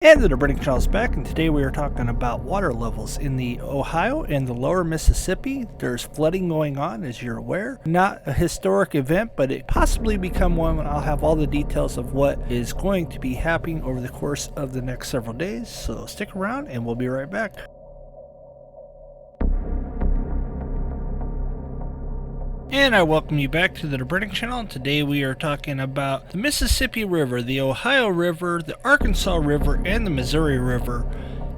And the British Channel is back, and today we are talking about water levels in the Ohio and the lower Mississippi. There's flooding going on, as you're aware. Not a historic event, but it possibly become one. I'll have all the details of what is going to be happening over the course of the next several days. So stick around and we'll be right back. And I welcome you back to the British Channel. Today we are talking about the Mississippi River, the Ohio River, the Arkansas River, and the Missouri River.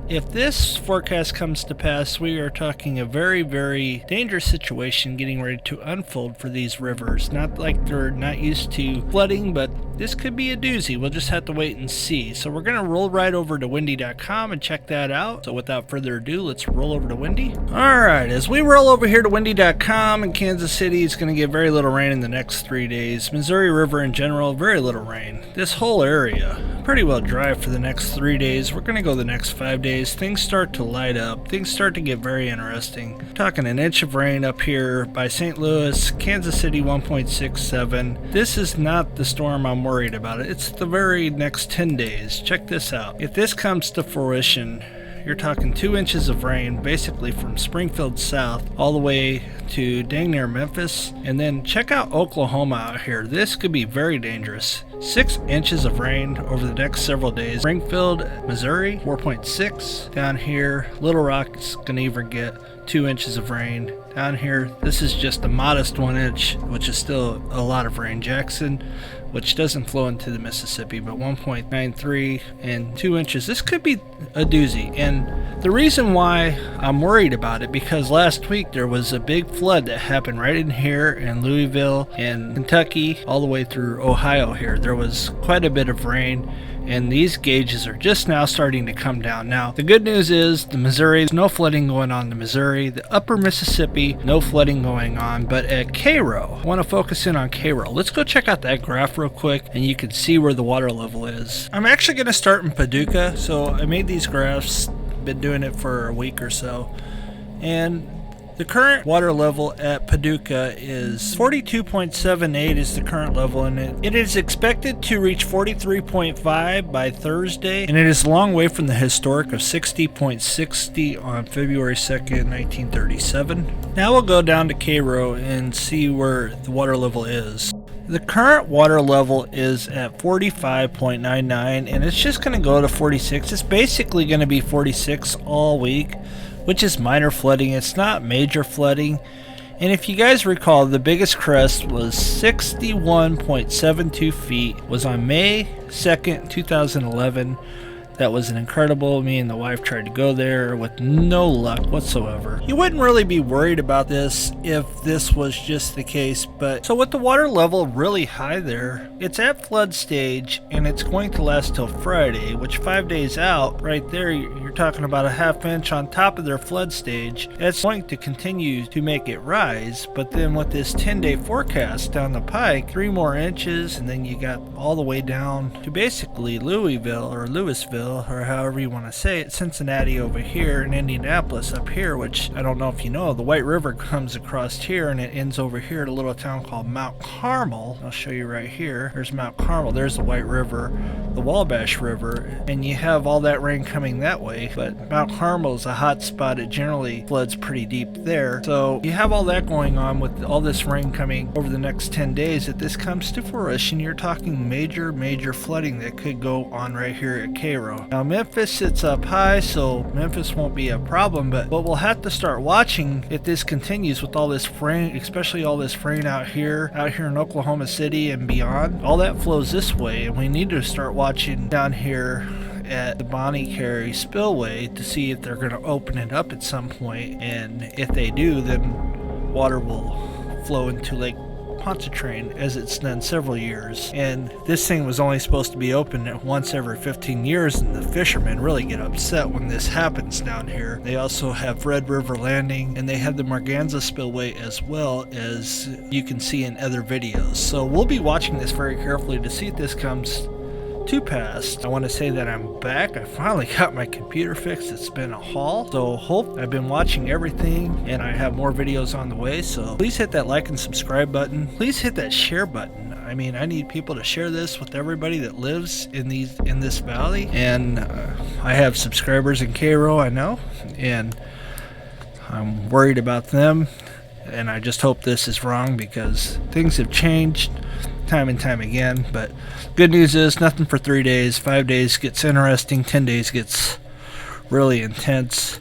If this forecast comes to pass, we are talking a very, very dangerous situation getting ready to unfold for these rivers. Not like they're not used to flooding, but this could be a doozy. We'll just have to wait and see. So we're going to roll right over to windy.com and check that out. So without further ado, let's roll over to Windy. Alright, as we roll over here to windy.com in Kansas City, it's going to get very little rain in the next 3 days. Missouri River in general, very little rain. This whole area, pretty well dry for the next 3 days. We're going to go the next 5 days. Things start to light up. Things start to get very interesting. We're talking an inch of rain up here by St. Louis, Kansas City 1.67. This is not the storm I'm worried about. It's the very next 10 days. Check this out. If this comes to fruition, you're talking 2 inches of rain basically from Springfield south all the way to dang near Memphis. And then check out Oklahoma out here. This could be very dangerous. 6 inches of rain over the next several days. Springfield, Missouri, 4.6. Down here, Little Rock's gonna even get 2 inches of rain. Down here, this is just a modest 1 inch, which is still a lot of rain. Jackson, which doesn't flow into the Mississippi, but 1.93 and 2 inches. This could be a doozy. And the reason why I'm worried about it, because last week there was a big flood that happened right in here in Louisville and Kentucky, all the way through Ohio here. There was quite a bit of rain, and these gauges are just now starting to come down. Now, the good news is the Missouri, no flooding going on in the Missouri. The upper Mississippi, no flooding going on. But at Cairo, I want to focus in on Cairo. Let's go check out that graph real quick, and you can see where the water level is. I'm actually going to start in Paducah. So I made these graphs, been doing it for a week or so. And the current water level at Paducah is 42.78 is the current level, and it is expected to reach 43.5 by Thursday, and it is a long way from the historic of 60.60 on February 2nd, 1937. Now we'll go down to Cairo and see where the water level is. The current water level is at 45.99, and it's just going to go to 46. It's basically going to be 46 all week, which is minor flooding. It's not major flooding. And if you guys recall, the biggest crest was 61.72 feet, was on May 2nd, 2011. That was an incredible. Me and the wife tried to go there with no luck whatsoever. You wouldn't really be worried about this if this was just the case, but so with the water level really high there, it's at flood stage, and it's going to last till Friday, which 5 days out, right there, you're talking about a ½ inch on top of their flood stage. That's going to continue to make it rise, but then with this 10-day forecast down the pike, 3 more inches, and then you got all the way down to basically Louisville or Louisville, or however you want to say it, Cincinnati over here, and Indianapolis up here, which I don't know if you know, the White River comes across here and it ends over here at a little town called Mount Carmel. I'll show you right here. There's Mount Carmel, there's the White River, the Wabash River, and you have all that rain coming that way, but Mount Carmel is a hot spot. It generally floods pretty deep there. So you have all that going on with all this rain coming over the next 10 days. If this comes to fruition, you're talking major flooding that could go on right here at Cairo. Now Memphis sits up high, so Memphis won't be a problem, but what we'll have to start watching if this continues with all this rain, especially all this rain out here in Oklahoma City and beyond, all that flows this way, and we need to start watching down here at the Bonnie Carey spillway to see if they're going to open it up at some point, and if they do, then water will flow into Lake Pontchartrain, as it's done several years. And this thing was only supposed to be open once every 15 years, and the fishermen really get upset when this happens down here. They also have Red River Landing, and they have the Marganza spillway as well, as you can see in other videos. So we'll be watching this very carefully to see if this comes to pass. I want to say that I'm back. I finally got my computer fixed. It's been a haul. So hope I've been watching everything, and I have more videos on the way. So please hit that like and subscribe button. Please hit that share button. I mean, I need people to share this with everybody that lives in this valley. And I have subscribers in Cairo, I know, and I'm worried about them. And I just hope this is wrong, because things have changed time and time again. But good news is nothing for 3 days. 5 days gets interesting. 10 days gets really intense.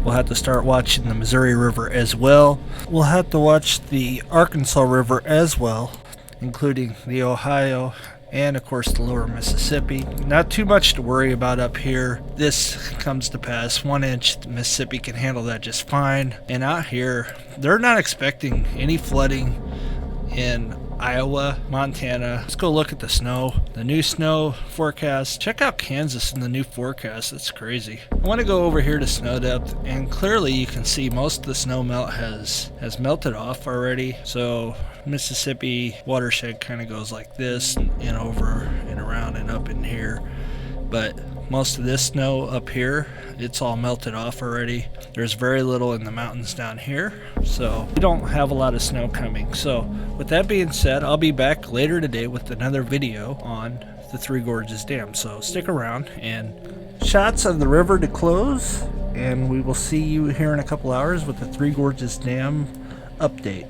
We'll have to start watching the Missouri River as well. We'll have to watch the Arkansas River as well, including the Ohio and of course the lower Mississippi. Not too much to worry about up here. This comes to pass 1 inch. The Mississippi can handle that just fine. And out here, they're not expecting any flooding in Iowa, Montana. Let's go look at the snow, the new snow forecast. Check out Kansas in the new forecast. That's crazy. I want to go over here to snow depth, and clearly you can see most of the snow melt has melted off already. So Mississippi watershed kind of goes like this and over and around and up in here. But most of this snow up here, it's all melted off already. There's very little in the mountains down here, so we don't have a lot of snow coming. So with that being said, I'll be back later today with another video on the Three Gorges Dam. So stick around, and shots of the river to close, and we will see you here in a couple hours with the Three Gorges Dam update.